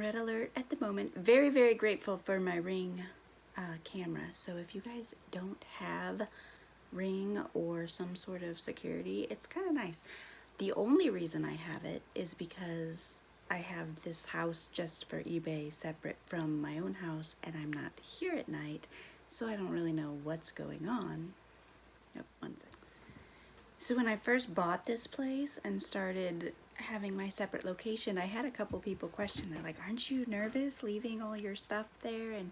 red alert at the moment. Very, very grateful for my Ring camera. So if you guys don't have Ring or some sort of security, it's kind of nice. The only reason I have it is because I have this house just for eBay separate from my own house, and I'm not here at night, so I don't really know what's going on. Yep, one second. So when I first bought this place and started having my separate location, I had a couple people question. They're like, aren't you nervous leaving all your stuff there? And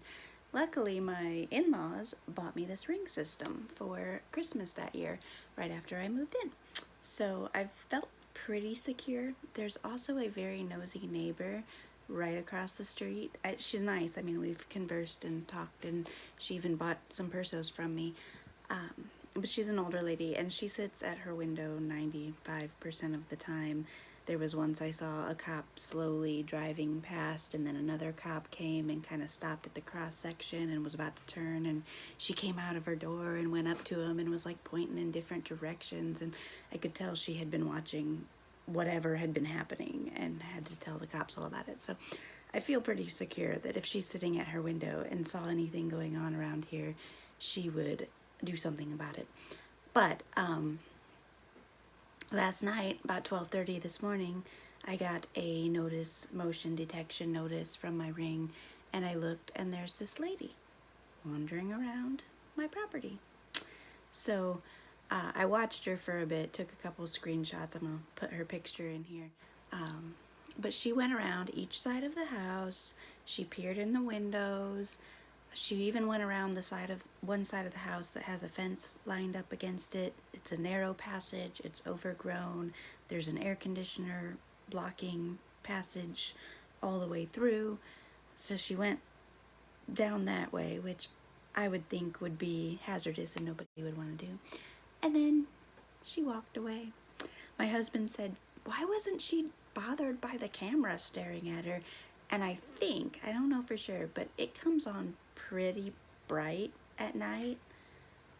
luckily my in-laws bought me this Ring system for Christmas that year, right after I moved in. So I've felt pretty secure. There's also a very nosy neighbor right across the street. She's nice. I mean, we've conversed and talked, and she even bought some Persos from me. But she's an older lady, and she sits at her window 95% of the time. There was once I saw a cop slowly driving past, and then another cop came and kind of stopped at the cross section and was about to turn, and she came out of her door and went up to him and was like pointing in different directions, and I could tell she had been watching whatever had been happening and had to tell the cops all about it. So I feel pretty secure that if she's sitting at her window and saw anything going on around here, she would do something about it. But last night, about 12:30 this morning, I got a motion detection notice from my Ring, and I looked, and there's this lady wandering around my property. So I watched her for a bit, took a couple screenshots. I'm gonna put her picture in here. But she went around each side of the house. She peered in the windows. She even went around one side of the house that has a fence lined up against it. It's a narrow passage. It's overgrown. There's an air conditioner blocking passage all the way through. So she went down that way, which I would think would be hazardous and nobody would want to do. And then she walked away. My husband said, why wasn't she bothered by the camera staring at her? And I don't know for sure, but it comes on pretty bright at night.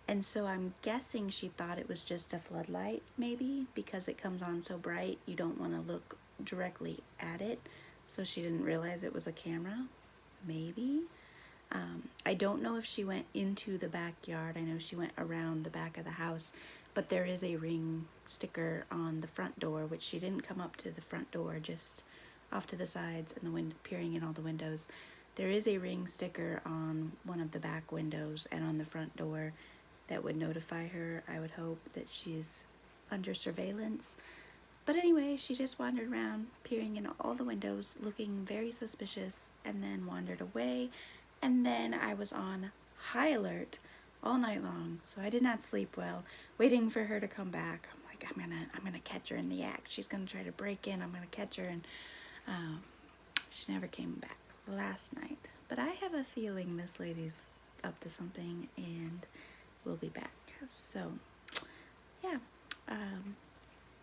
And so I'm guessing she thought it was just a floodlight, maybe, because it comes on so bright, you don't want to look directly at it. So she didn't realize it was a camera, maybe. I don't know if she went into the backyard. I know she went around the back of the house, but there is a Ring sticker on the front door, which she didn't come up to the front door, just off to the sides and peering in all the windows. There is a Ring sticker on one of the back windows and on the front door that would notify her, I would hope, that she's under surveillance. But anyway, she just wandered around, peering in all the windows, looking very suspicious, and then wandered away. And then I was on high alert all night long, so I did not sleep well, waiting for her to come back. I'm like, I'm gonna catch her in the act. She's gonna try to break in. I'm gonna catch her, and she never came back last night. But I have a feeling this lady's up to something and will be back. So yeah,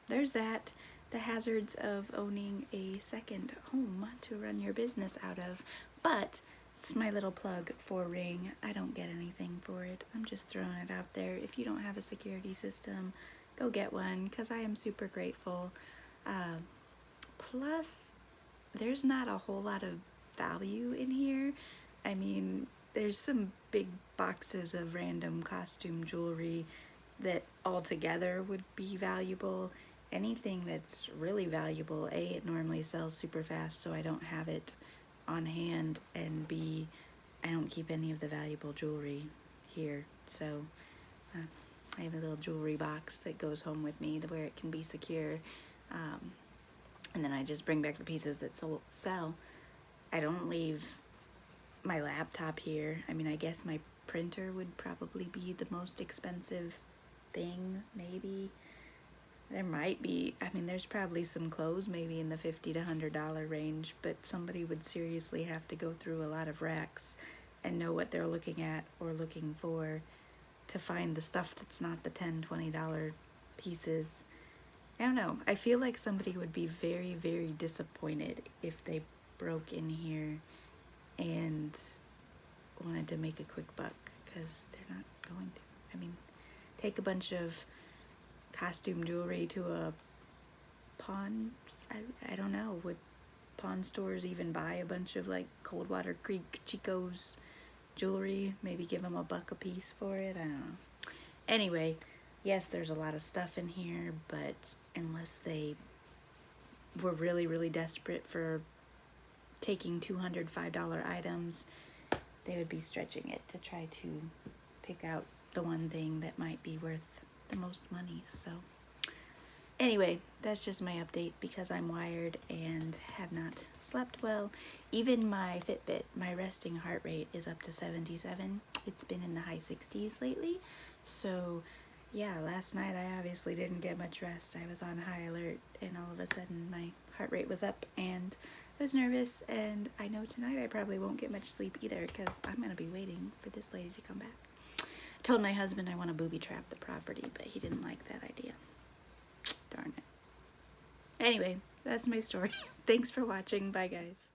there's that. The hazards of owning a second home to run your business out of. But it's my little plug for Ring. I don't get anything for it. I'm just throwing it out there. If you don't have a security system, go get one, because I am super grateful. Plus, there's not a whole lot of value in here. I mean, there's some big boxes of random costume jewelry that altogether would be valuable. Anything that's really valuable, A, it normally sells super fast, so I don't have it on hand, and B, I don't keep any of the valuable jewelry here. So I have a little jewelry box that goes home with me where it can be secure, and then I just bring back the pieces that sell. I don't leave my laptop here. I mean, I guess my printer would probably be the most expensive thing, maybe. There might be, I mean, there's probably some clothes maybe in the $50 to $100 range, but somebody would seriously have to go through a lot of racks and know what they're looking at or looking for to find the stuff that's not the $10, $20 pieces. I don't know. I feel like somebody would be very, very disappointed if they broke in here and wanted to make a quick buck, because they're not going to. I mean, take a bunch of costume jewelry to a pawn, I don't know, would pawn stores even buy a bunch of like Coldwater Creek Chico's jewelry. Maybe give them $1 a piece for it. I don't know. Anyway, yes, there's a lot of stuff in here, but unless they were really, really desperate for taking $205 items, they would be stretching it to try to pick out the one thing that might be worth the most money. So anyway, that's just my update because I'm wired and have not slept well. Even my Fitbit, my resting heart rate is up to 77. It's been in the high 60s lately. So yeah, last night I obviously didn't get much rest. I was on high alert and all of a sudden my heart rate was up and I was nervous, and I know tonight I probably won't get much sleep either because I'm going to be waiting for this lady to come back. I told my husband I want to booby trap the property, but he didn't like that idea. Darn it. Anyway, that's my story. Thanks for watching. Bye, guys.